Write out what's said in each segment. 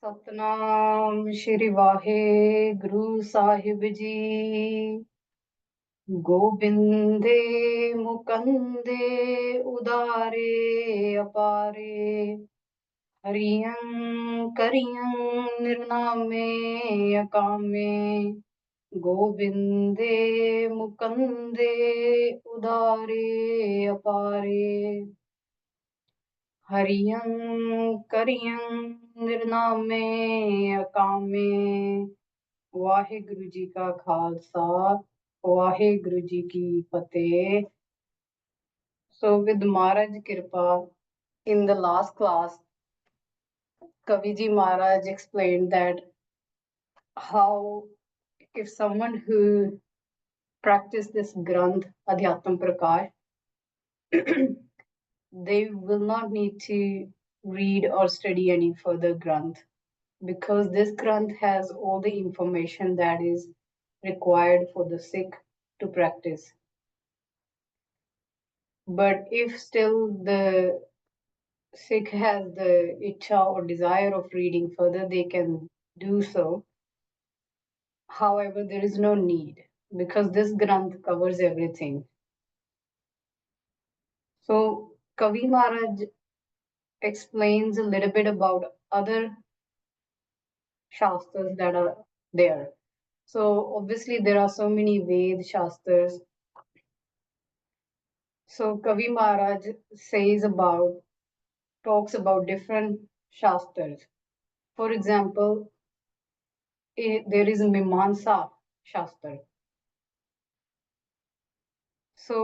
ਸਤਨਾਮ ਸ਼੍ਰੀ ਵਾਹਿਗੁਰੂ ਸਾਹਿਬ ਜੀ। ਗੋਬਿੰਦੇ ਮੁਕੰਦੇ ਉਦਾਰੇ ਅਪਾਰੇ, ਹਰੀਆਂ ਕਰੀਆਂ ਨਿਰਨਾਮੇ ਅਕਾਮੇ। ਗੋਬਿੰਦੇ ਮੁਕੰਦੇ ਉਦਾਰੇ ਅਪਾਰੇ, ਹਰੀਆਂ ਕਰੀਆਂ ਨਿਰਨਾਮੇ ਅਕਾਮੇ। ਵਾਹਿਗੁਰੂ ਜੀ ਕਾ ਖਾਲਸਾ, ਵਾਹਿਗੁਰੂ ਜੀ ਕੀ ਫਤਿਹ। So with Maharaj Kripa, in the last class, Kaviji Maharaj explained that how if someone who practice this Granth, Adhyatam Prakash, they will not need to read or study any further Granth, because this Granth has all the information that is required for the Sikh to practice. But if still the Sikh has the ichha or desire of reading further, they can do so. However, there is no need, because this Granth covers everything. So Kavi Maharaj explains a little bit about other Shastras that are there. So obviously there are so many Ved Shastras. So Kavi Maharaj talks about different Shastras. For example, there is Mimamsa Shastra. So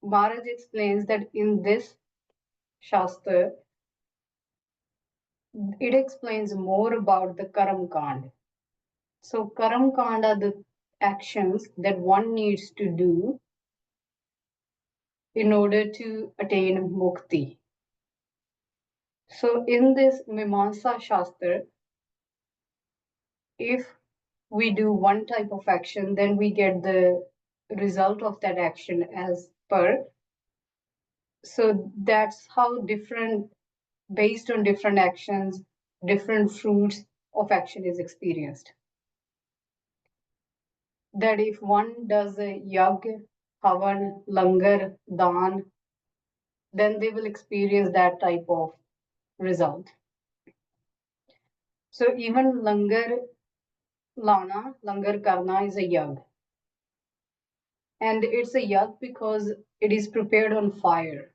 Maharaj explains that in this Shastra, it explains more about the Karam Kand. So Karam Kand are the actions that one needs to do in order to attain mukti. So in this Mimamsa Shastra, if we do one type of action, then we get the result of that action as per. So that's how based on different actions, different fruits of action is experienced. That if one does a yagya, havan, langar, dan, then they will experience that type of result. So even langar lana, langar karna is a yag. And it's a yag because it is prepared on fire.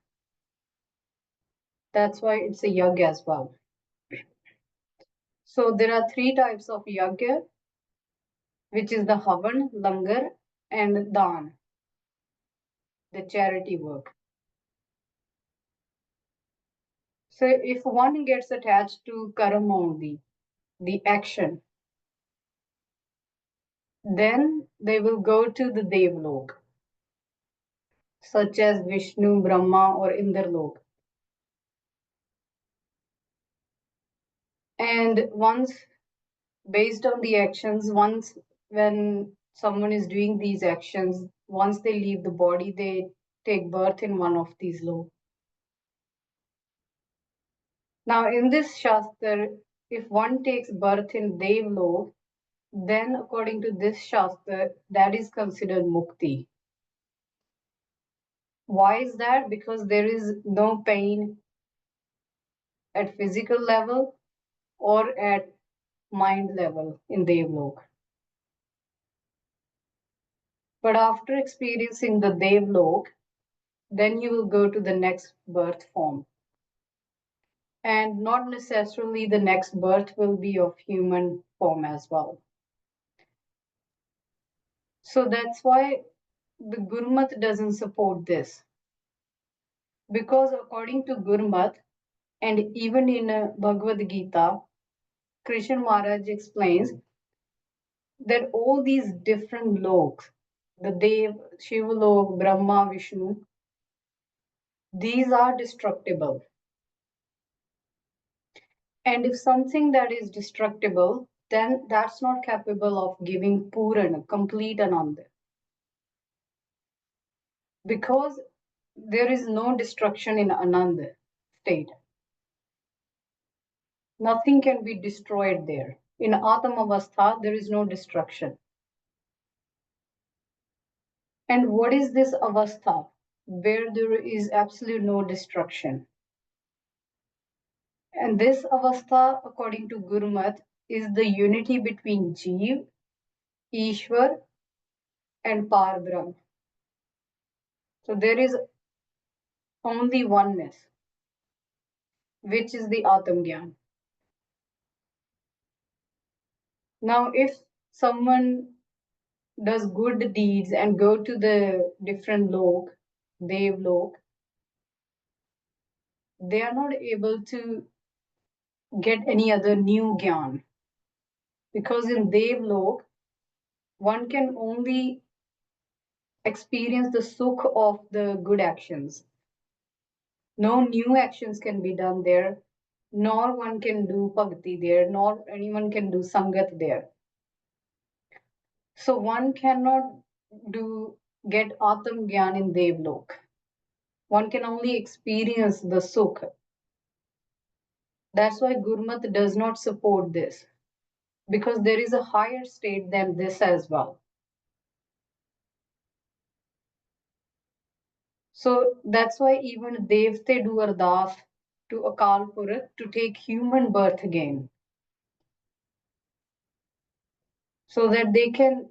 That's why it's a yag as well. So there are three types of yagya, which is the havan, langar, and dan, the charity work. So if one gets attached to karma only, the action, then they will go to the Devlok, such as Vishnu, Brahma, or Indralok. And once, based on the actions, when someone is doing these actions, once they leave the body, they take birth in one of these loks. Now, in this Shastra, if one takes birth in Devlok, then according to this Shastra, that is considered mukti. Why is that? Because there is no pain at physical level or at mind level in Devlok. But after experiencing the Devlok, then you will go to the next birth form. And not necessarily the next birth will be of human form as well. So that's why the Gurmat doesn't support this. Because according to Gurmat, and even in Bhagavad Gita, Krishna Maharaj explains that all these different loks, the Dev, Shiva lok, Brahma, Vishnu, these are destructible. And if something that is destructible, then that's not capable of giving Purana, complete Ananda. Because there is no destruction in Ananda state. Nothing can be destroyed there. In Atam Avastha, there is no destruction. And what is this Avastha where there is absolute no destruction? And this Avastha, according to Gurmat, is the unity between Jeev, Ishwar, and Par Brahm. So there is only oneness, which is the Atam Gyan. Now, if someone does good deeds and go to the different lok, Dev lok, they are not able to get any other new Gyan. Because in Dev lok, one can only experience the sukh of the good actions. No new actions can be done there, nor one can do bhakti there, nor anyone can do sangat there. So one cannot get Atam Gyan in Devlok. One can only experience the Sukh. That's why Gurmat does not support this, because there is a higher state than this as well. So that's why even Devte do ardas to Akal Purakh to take human birth again, so that they can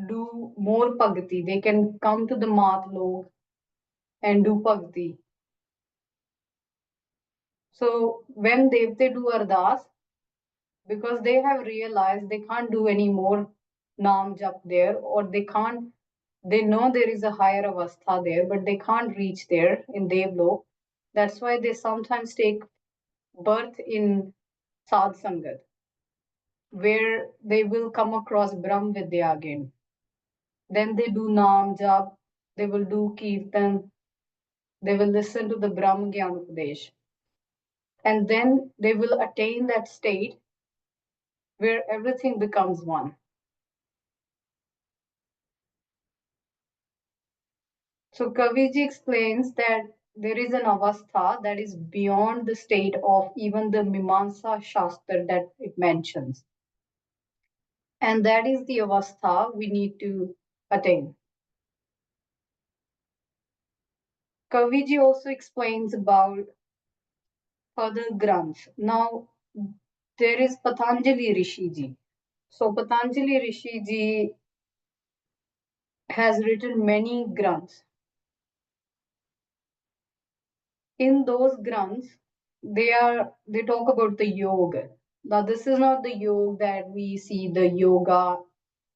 do more bhakti. They can come to the Mat Lok and do bhakti. So when Devte do ardas, because they have realized they can't do any more Naam Jap there, or they know there is a higher avastha there, but they can't reach there in Devlok. That's why they sometimes take birth in Sadh Sangat, where they will come across Brahm Vidya again. Then they do Naam Jap, they will do Kirtan, they will listen to the Brahm Gyan Upadesh. And then they will attain that state where everything becomes one. So Kaviji explains that there is an avastha that is beyond the state of even the Mimamsa Shastra that it mentions. And that is the avastha we need to attain. Kaviji also explains about further Granth. Now, there is Patanjali Rishiji. So Patanjali Rishiji has written many Granths. In those Granths, they talk about the yoga. Now, this is not the yoga that we see the yoga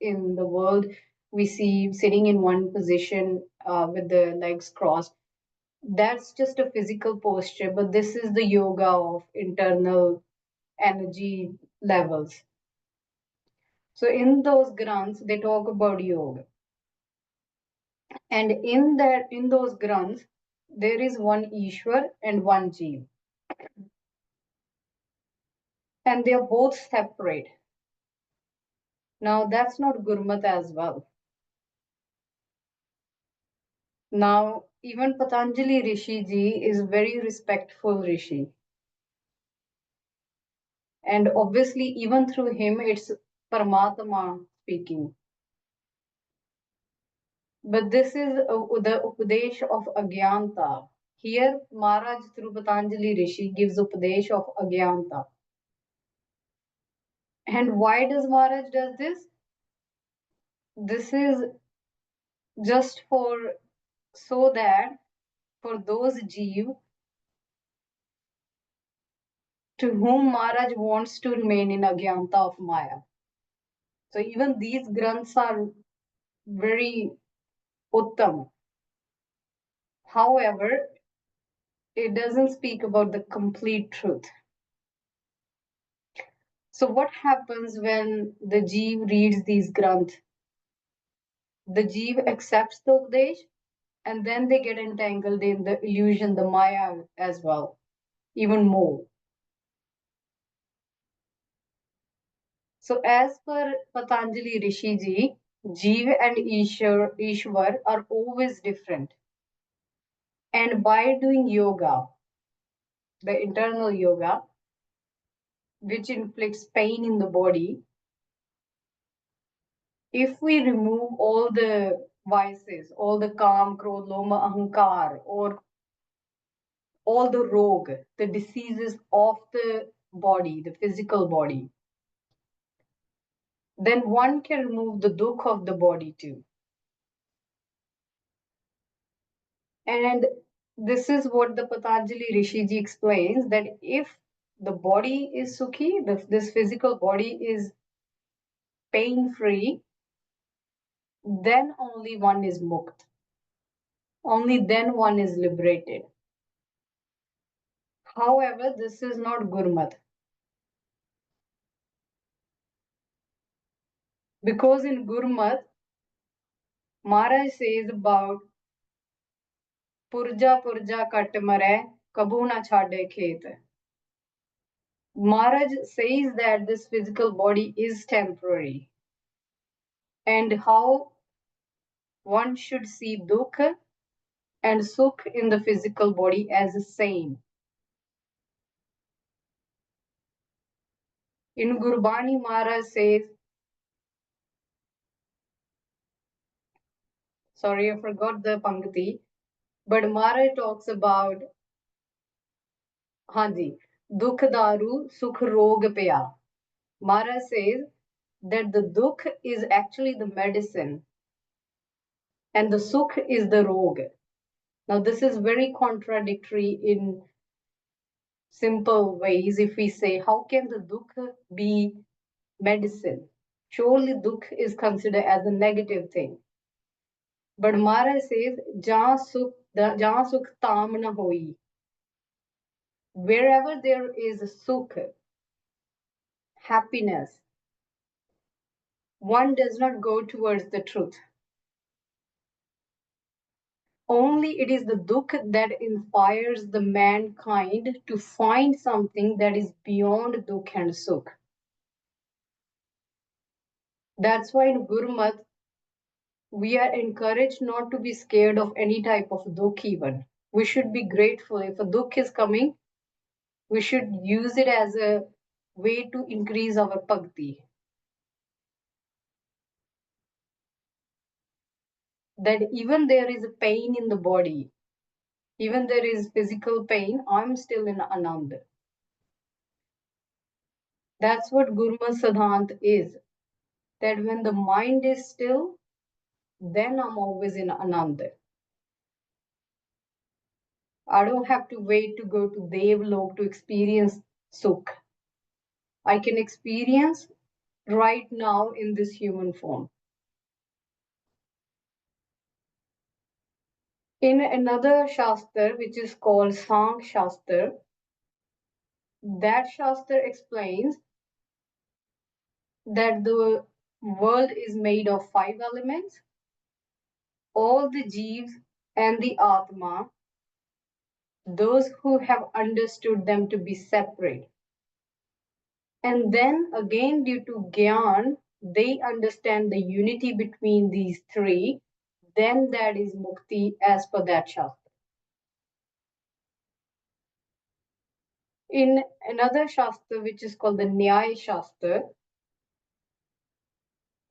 in the world. We see sitting in one position with the legs crossed. That's just a physical posture, but this is the yoga of internal energy levels. So in those Granths, they talk about yoga. And in those Granths, there is one Ishwar and one Jeev. And they are both separate. Now, that's not Gurmat as well. Now, even Patanjali Rishi ji is very respectful Rishi. And obviously, even through him, it's Paramatma speaking. But this is the Upadesh of Agyanta. Here, Maharaj through Patanjali Rishi gives Upadesh of Agyanta. And why does Maharaj does this? This is just so that for those Jeev to whom Maharaj wants to remain in Agyanta of Maya. So even these Granths are very Uttam. However, it doesn't speak about the complete truth. So what happens when the Jeev reads these Granth? The Jeev accepts the Upadesh, and then they get entangled in the illusion, the Maya as well, even more. So as per Patanjali Rishi ji, Jeev and Ishwar are always different. And by doing yoga, the internal yoga, which inflicts pain in the body, if we remove all the vices, all the kam, krodh, loma, ahankar, or all the rogue, the diseases of the body, the physical body, then one can remove the dukh of the body too. And this is what the Patanjali Rishiji explains, that if the body is sukhi, this physical body is pain free, then only one is mukt. Only then one is liberated. However, this is not Gurmat. Because in Gurmat, Maharaj says about Purja Purja Kat Mare, Kabhu na chhade khet. Maharaj says that this physical body is temporary, and how one should see dukh and sukh in the physical body as the same. In Gurbani, Maharaj says, sorry, I forgot the Pangati, but Maharaj talks about, Hanji, Dukh Daru Sukh Rog Pya. Maharaj says that the dukh is actually the medicine and the sukh is the rog. Now, this is very contradictory in simple ways. If we say, how can the dukh be medicine? Surely dukh is considered as a negative thing. But Maharaj says, Jahan sukh tam na hoi. Wherever there is sukh, happiness, one does not go towards the truth. Only it is the dukh that inspires the mankind to find something that is beyond dukh and sukh. That's why in Gurmat, we are encouraged not to be scared of any type of dukh even. We should be grateful. If a dukh is coming, we should use it as a way to increase our bhakti. That even there is a pain in the body, even there is physical pain, I'm still in Anand. That's what Gurmat Siddhant is. That when the mind is still, then I'm always in Anand. I don't have to wait to go to Devlok to experience Sukh. I can experience right now in this human form. In another Shastra, which is called Sankhya Shastra, that Shastra explains that the world is made of 5 elements, all the Jeevs and the Atma, those who have understood them to be separate. And then again, due to Gyan, they understand the unity between these three, then that is Mukti as per that Shastra. In another Shastra, which is called the Nyaya Shastra,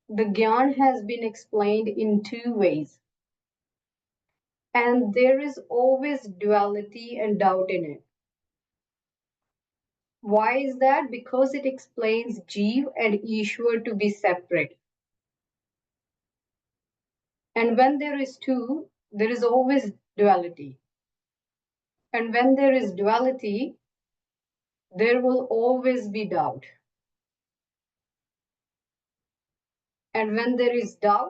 the Gyan has been explained in 2 ways. And there is always duality and doubt in it. Why is that? Because it explains Jeev and Ishwar to be separate. And when there is two, there is always duality. And when there is duality, there will always be doubt. And when there is doubt,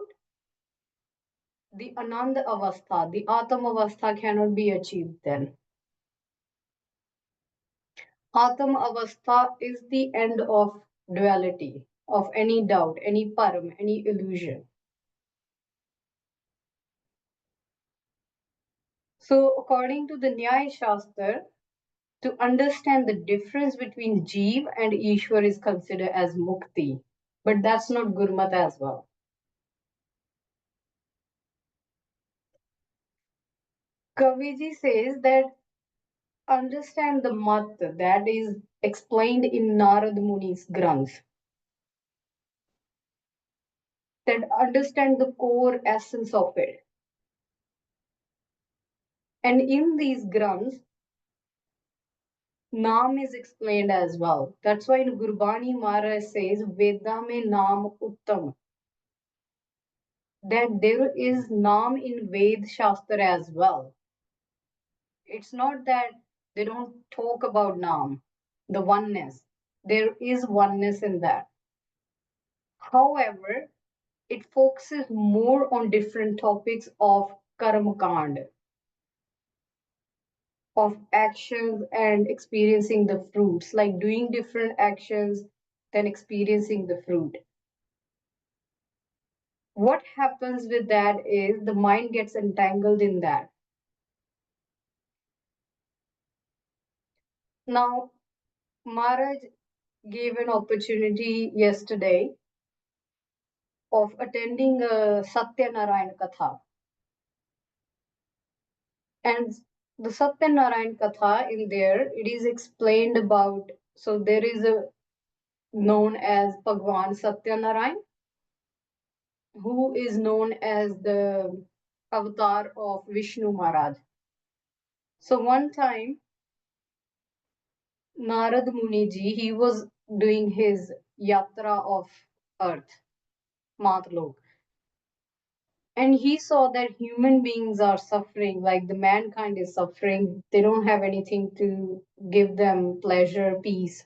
the Ananda Avastha, the Atam Avastha cannot be achieved then. Atam Avastha is the end of duality, of any doubt, any param, any illusion. So, according to the Nyaya Shastra, to understand the difference between Jeev and Ishwar is considered as Mukti. But that's not Gurmat as well. Kaviji says that understand the mat that is explained in Narad Muni's Granth, that understand the core essence of it. And in these Granths, Naam is explained as well. That's why in Gurbani Maharaj says, Veda mein Naam Uttam, that there is Naam in Ved Shastra as well. It's not that they don't talk about Naam, the oneness. There is oneness in that. However, it focuses more on different topics of karma kand, of actions and experiencing the fruits, like doing different actions, then experiencing the fruit. What happens with that is the mind gets entangled in that. Now, Maharaj gave an opportunity yesterday of attending a Satya Narayan Katha. And the Satya Narayan Katha in there, it is explained about, so there is a known as Bhagwan Satya Narayan, who is known as the avatar of Vishnu Maharaj. So one time, Narad Muni ji, he was doing his yatra of earth, Matlok, and he saw that human beings are suffering, like the mankind is suffering. They don't have anything to give them pleasure, peace.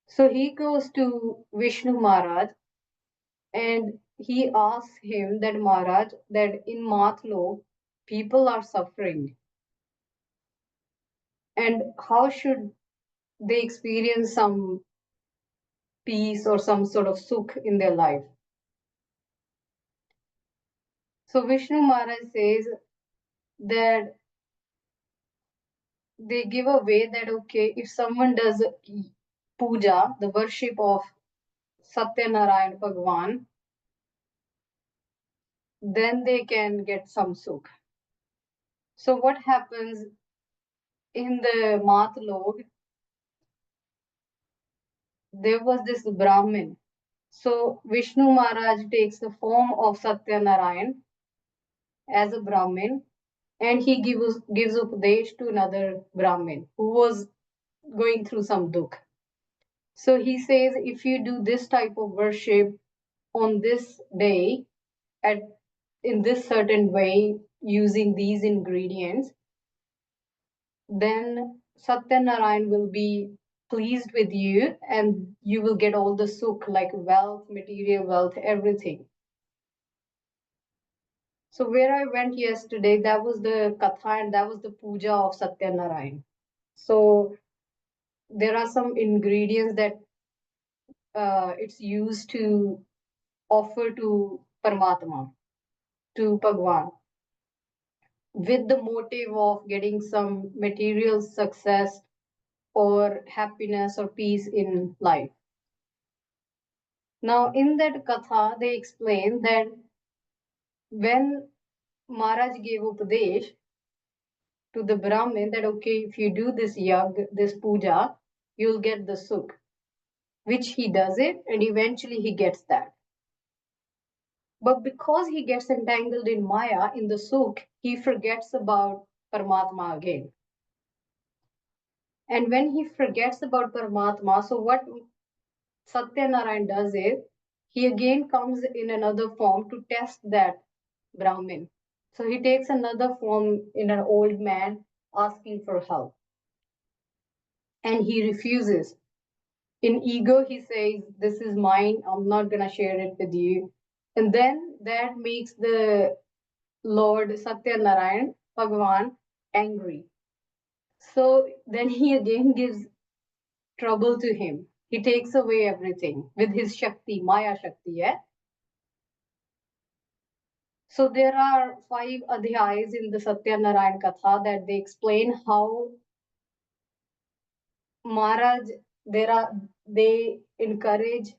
So he goes to Vishnu Maharaj and he asks him that Maharaj, that in Matlok, people are suffering. And how should they experience some peace or some sort of sukh in their life? So Vishnu Maharaj says that they give a way that, okay, if someone does puja, the worship of Satya Narayan Bhagwan, then they can get some sukh. So what happens in the Matlok, there was this Brahmin. So Vishnu Maharaj takes the form of Satya Narayan as a Brahmin and he gives upadesh to another Brahmin who was going through some dukh. So he says, if you do this type of worship on this day at in this certain way using these ingredients, then Satyanarayan will be pleased with you and you will get all the sukh like wealth, material wealth, everything. So where I went yesterday, that was the katha and that was the puja of Satyanarayan. So there are some ingredients that it's used to offer to Paramatma, to Bhagwan, with the motive of getting some material success or happiness or peace in life. Now, in that katha, they explain that when Maharaj gave upadesh to the Brahmin that, okay, if you do this yag, this puja, you'll get the sukh, which he does it, and eventually he gets that. But because he gets entangled in Maya, in the sukh, he forgets about Paramatma again. And when he forgets about Paramatma, so what Satyanarayan does is, he again comes in another form to test that Brahmin. So he takes another form in an old man asking for help. And he refuses. In ego, he says, this is mine, I'm not going to share it with you. And then that makes the Lord Satyanarayan, Bhagavan, angry. So then he again gives trouble to him. He takes away everything with his Shakti, Maya Shakti, yeah? So there are 5 adhyayas in the Satyanarayan Katha that they explain how Maharaj, they encourage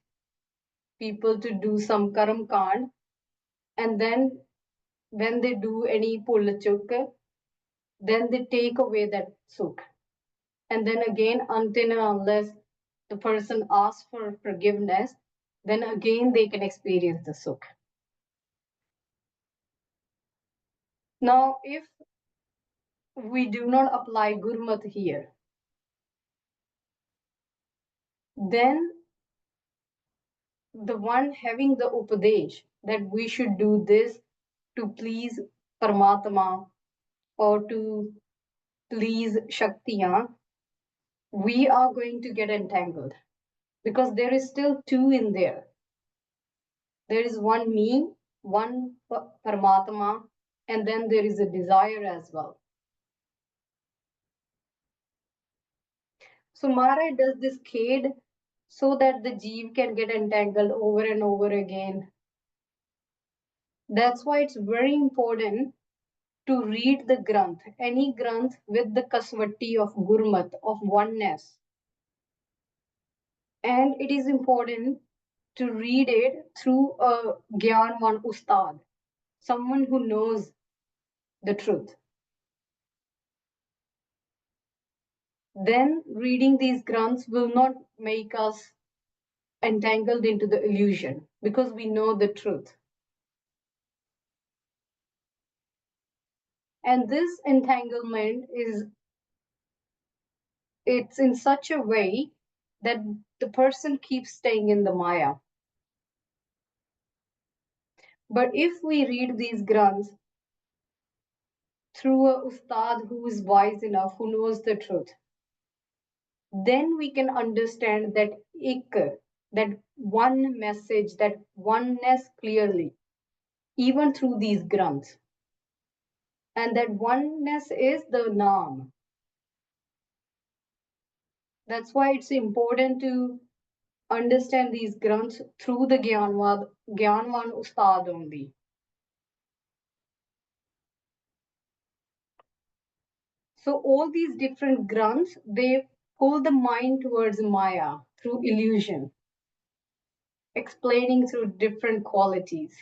people to do some karam kand, and then when they do any pullachuk, then they take away that sukh. And then again, until and unless the person asks for forgiveness, then again they can experience the sukh. Now, if we do not apply Gurmat here, then the one having the Upadesh that we should do this to please Paramatma or to please Shaktiyan, we are going to get entangled because there is still two in there. There is one me, one Paramatma, and then there is a desire as well. So Maharaj does this khed so that the jeev can get entangled over and over again. That's why it's very important to read the Granth, any Granth with the kasvati of Gurmat, of oneness. And it is important to read it through a Gyanwan Ustad, someone who knows the truth. Then reading these Granths will not make us entangled into the illusion because we know the truth. And this entanglement it's in such a way that the person keeps staying in the Maya. But if we read these Granths through a Ustad who is wise enough, who knows the truth, then we can understand that ik, that one message, that oneness clearly, even through these Granths. And that oneness is the Naam. That's why it's important to understand these Granths through the Gyanwan Ustad only. So all these different Granths, they pull the mind towards Maya through illusion, explaining through different qualities.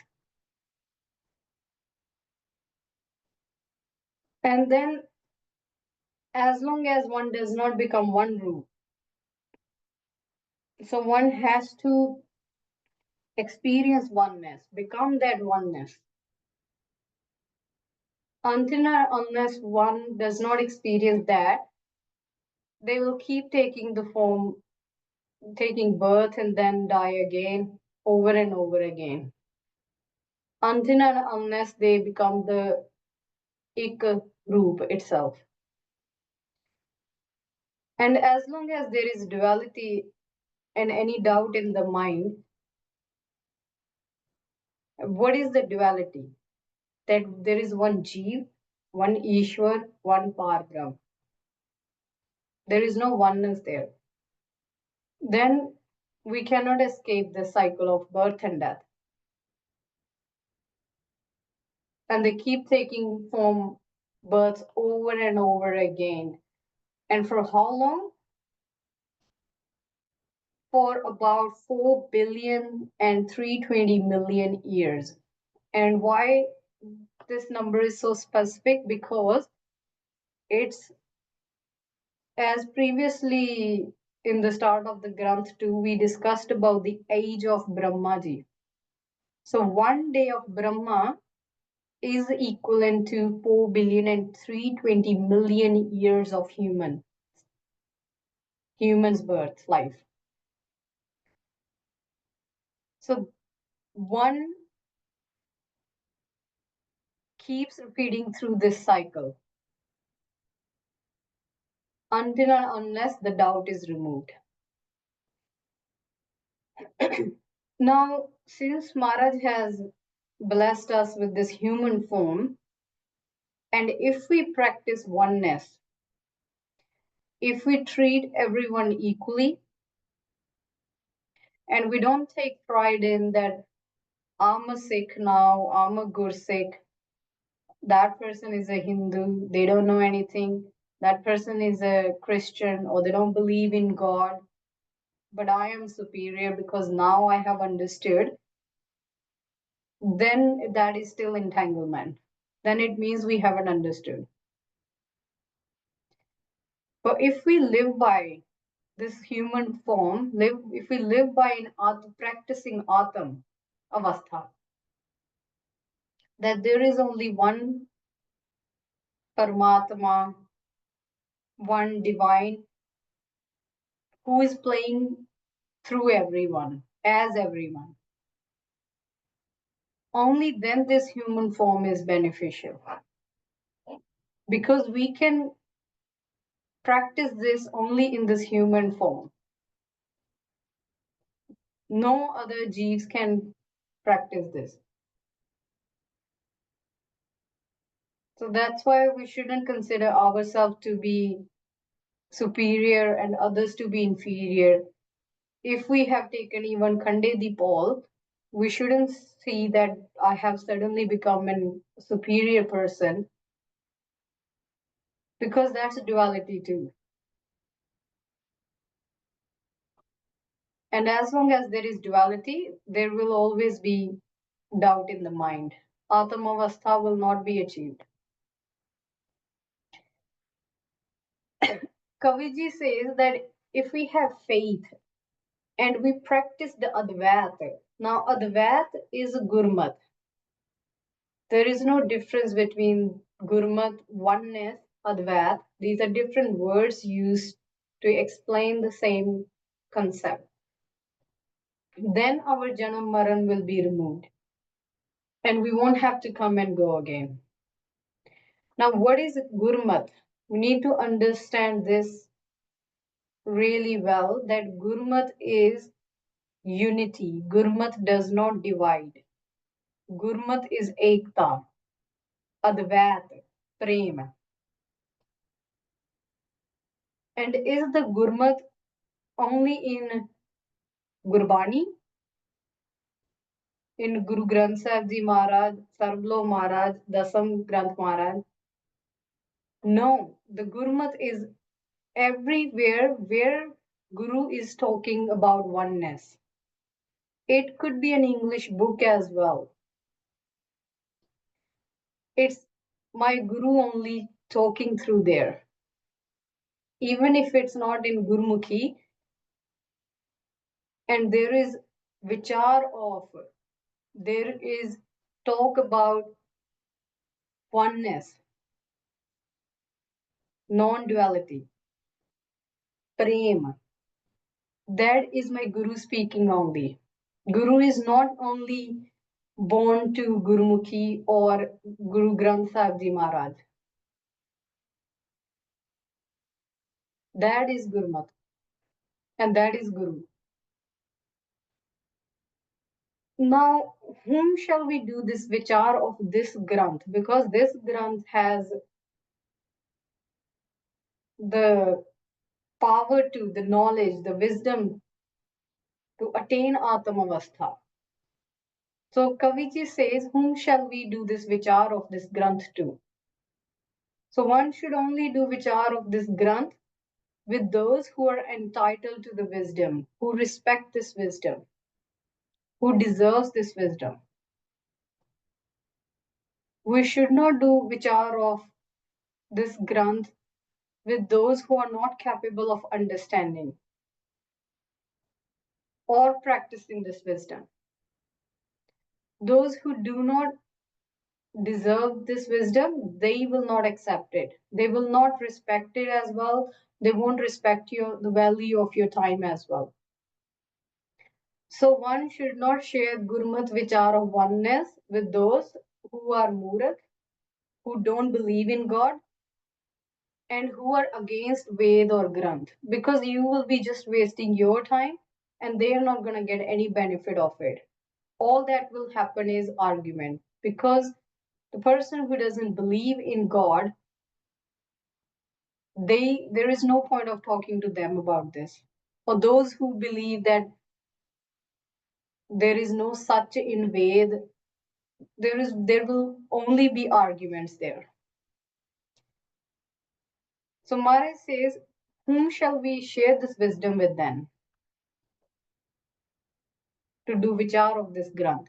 And then, as long as one does not become one root, so one has to experience oneness, become that oneness. Until and unless one does not experience that, they will keep taking the form, taking birth and then die again, over and over again. Until and unless they become the Ik Roop itself. And as long as there is duality and any doubt in the mind, what is the duality? That there is one Jeev, one Ishwar, one Parbrahm. There is no oneness there. Then we cannot escape the cycle of birth and death. And they keep taking form births over and over again. And for how long? For about 4 billion and 320 million years. And why this number is so specific? Because it's, as previously in the start of the Granth 2, we discussed about the age of Brahmaji. So one day of Brahma is equivalent to 4 billion and 320 million years of human's birth, life. So one keeps repeating through this cycle until and unless the doubt is removed. Now, since Maharaj has blessed us with this human form, and if we practice oneness, if we treat everyone equally, and we don't take pride in that I'm a Sikh now, I'm a Gur Sikh, that person is a Hindu, they don't know anything, that person is a Christian, or they don't believe in God, but I am superior because now I have understood, then that is still entanglement. Then it means we haven't understood. So if we live by this human form, if we live by practicing Atam Avastha, that there is only one Paramatma, one divine who is playing through everyone, as everyone. Only then this human form is beneficial. Because we can practice this only in this human form. No other jeeves can practice this. So that's why we shouldn't consider ourselves to be superior and others to be inferior. If we have taken even Khande Dipal, we shouldn't see that I have suddenly become a superior person, because that's a duality too. And as long as there is duality, there will always be doubt in the mind. Atmavastha will not be achieved. Kaviji says that if we have faith and we practice the Advaita, now Advaita is Gurmat. There is no difference between Gurmat, oneness, Advaita. These are different words used to explain the same concept. Then our Janam Maran will be removed and we won't have to come and go again. Now, what is Gurmat? We need to understand this really well, that Gurmat is unity. Gurmat does not divide. Gurmat is Ekta, Advaita, Prema. And is the Gurmat only in Gurbani? In Guru Granth Sahib Ji Maharaj, Sarabloh Maharaj, Dasam Granth Maharaj? No, the Gurmat is everywhere where Guru is talking about oneness. It could be an English book as well. It's my Guru only talking through there. Even if it's not in Gurmukhi, and there is vichar of, there is talk about oneness, non-duality, prema. That is my Guru speaking only. Guru is not only born to Gurmukhi or Guru Granth Sahib Ji Maharaj. That is Gurmat. And that is Guru. Now, whom shall we do this vichar of this Granth? Because this Granth has the power to, the knowledge, the wisdom to attain Atmavastha. So Kaviji says, whom shall we do this vichar of this Granth to? So one should only do vichar of this Granth with those who are entitled to the wisdom, who respect this wisdom, who deserves this wisdom. We should not do vichar of this Granth with those who are not capable of understanding or practicing this wisdom. Those who do not deserve this wisdom, they will not accept it. They will not respect it as well. They won't respect the value of your time as well. So one should not share Gurmat Vichar of oneness with those who are Murat, who don't believe in God, and who are against Ved or Granth, because you will be just wasting your time and they are not going to get any benefit of it. All that will happen is argument, because the person who doesn't believe in God, there is no point of talking to them about this. For those who believe that there is no such in Ved, there will only be arguments there. So Maharaj says, whom shall we share this wisdom with then? To do vichar of this Granth.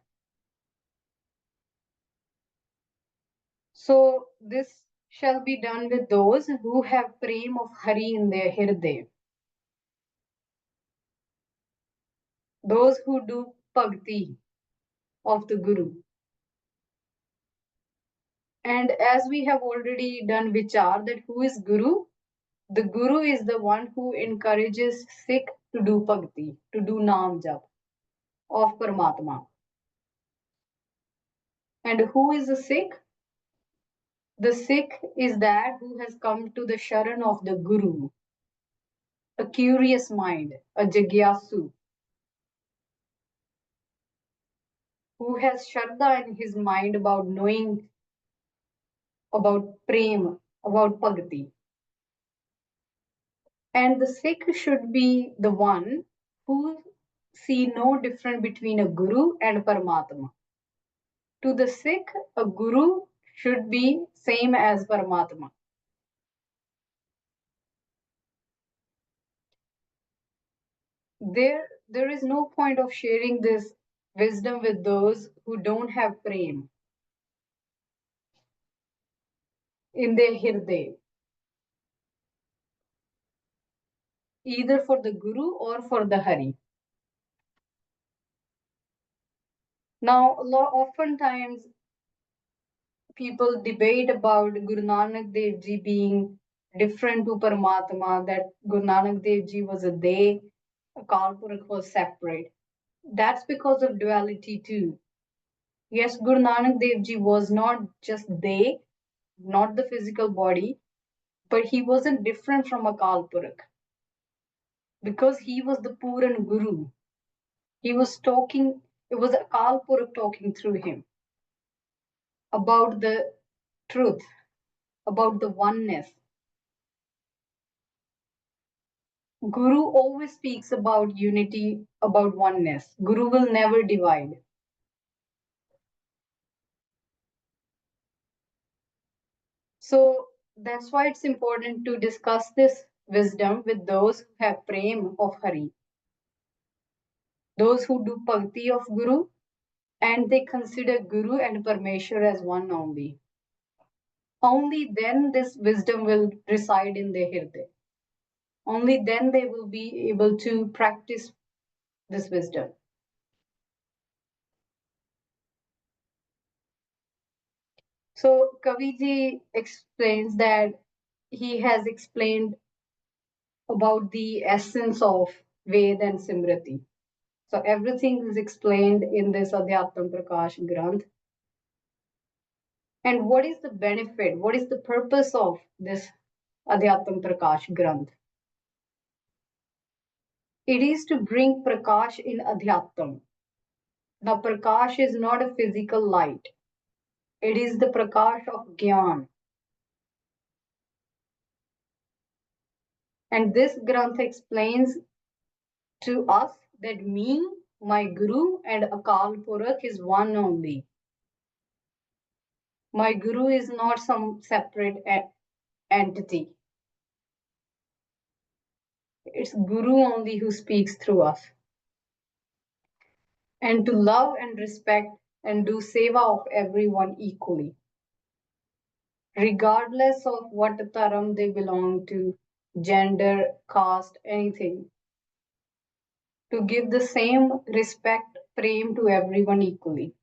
So this shall be done with those who have prem of Hari in their hirday. Those who do bhakti of the Guru. And as we have already done vichar, that who is Guru? The Guru is the one who encourages Sikh to do bhakti, to do Naam Jap of Paramatma. And who is a Sikh? The Sikh is that who has come to the Sharan of the Guru, a curious mind, a Jagyasu, who has Shraddha in his mind about knowing about Prem, about Bhakti. And the Sikh should be the one who see no difference between a Guru and Paramatma. To the Sikh, a Guru should be same as Paramatma. There is no point of sharing this wisdom with those who don't have prem in their hirday, either for the Guru or for the Hari. Now, oftentimes people debate about Guru Nanak Dev Ji being different to Paramatma, that Guru Nanak Dev Ji was a day, Akal Purakh was separate. That's because of duality too. Yes, Guru Nanak Dev Ji was not just they, not the physical body, but he wasn't different from Akal Purakh because he was the Puran Guru. He was talking, it was Akal Purakh talking through him about the truth, about the oneness. Guru always speaks about unity, about oneness. Guru will never divide. So that's why it's important to discuss this wisdom with those who have prem of Hari, those who do bhakti of Guru, and they consider Guru and Parmeshwar as one only. Only then this wisdom will reside in their hirday. Only then they will be able to practice this wisdom. So Kaviji explains that he has explained about the essence of Ved and Simriti. So everything is explained in this Adhyatam Prakash Granth. And what is the benefit? What is the purpose of this Adhyatam Prakash Granth? It is to bring Prakash in Adhyatam. Now, Prakash is not a physical light. It is the Prakash of Gyan. And this Granth explains to us that me, my Guru, and Akal Purakh is one only. My Guru is not some separate entity. It's Guru only who speaks through us. And to love and respect and do seva of everyone equally, regardless of what dharam they belong to, gender, caste, anything. To give the same respect, prem to everyone equally.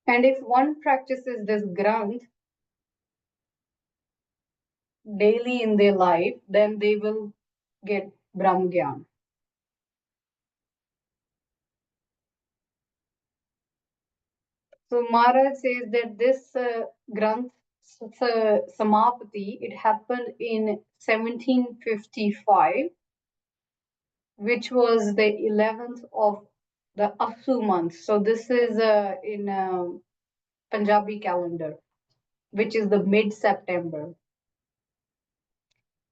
And if one practices this Granth daily in their life, then they will get Brahm Gyan. So Maharaj says that this Granth Samapati, it happened in 1755, which was the 11th of the Asu month. So this is in Punjabi calendar, which is the mid-September.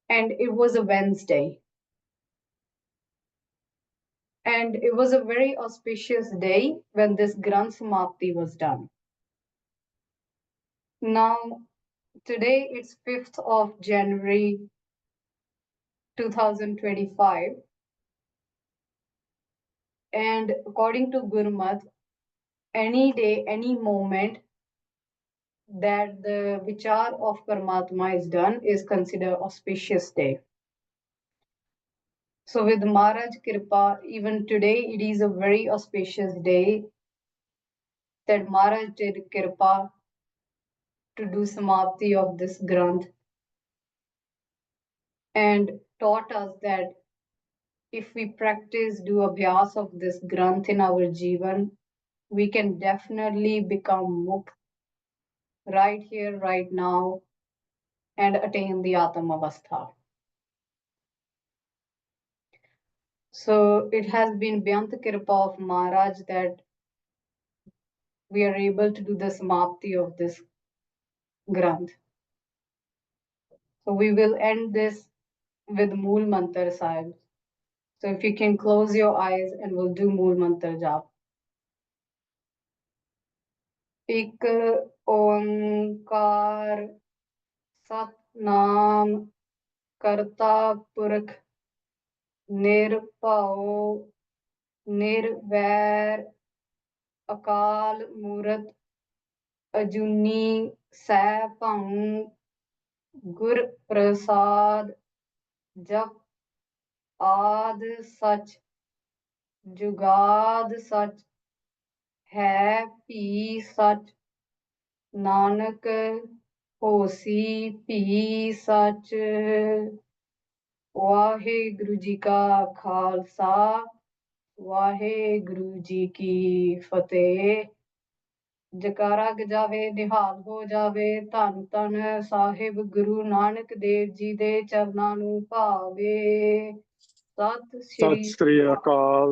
And it was a Wednesday. And it was a very auspicious day when this Granth Samapti was done. Now, today it's 5th of January 2025. And according to Gurmat, any day, any moment that the vichar of Paramatma is done is considered auspicious day. So with Maharaj Kripa, even today it is a very auspicious day that Maharaj did Kripa to do Samapti of this Granth and taught us that if we practice, do abhyas of this Granth in our Jivan, we can definitely become Mukt right here, right now, and attain the Atma Avastha. So it has been Byant Kripa of Maharaj that we are able to do the Samapti of this Granth. So we will end this with Mool Mantar, Sahib. So if you can close your eyes and we'll do Mool Mantar Jap. Ik Onkar Satnam Karta Purakh Nirbhau Nirvair Akal Murat Ajuni Saibhau Gur Prasad Jap Ad Sach Jugad Sach Hai Pi Sach Nanak Hosi Pi Sach Waheguru ji ਕਾ ਖਾਲਸਾ ਵਾਹਿਗੁਰੂ ਜੀ ਕੀ ਫਤਿਹ ਜਕਾਰਾ ਗਜਾਵੇ ਨਿਹਾਲ ਹੋ ਜਾਵੇ ਧੰਨ ਧੰਨ ਸਾਹਿਬ ਗੁਰੂ ਨਾਨਕ ਦੇਵ ਜੀ ਦੇ ਚਰਨਾਂ ਨੂੰ ਭਾਵੇ ਸਤਿ ਸਤਿ ਸ੍ਰੀ ਅਕਾਲ।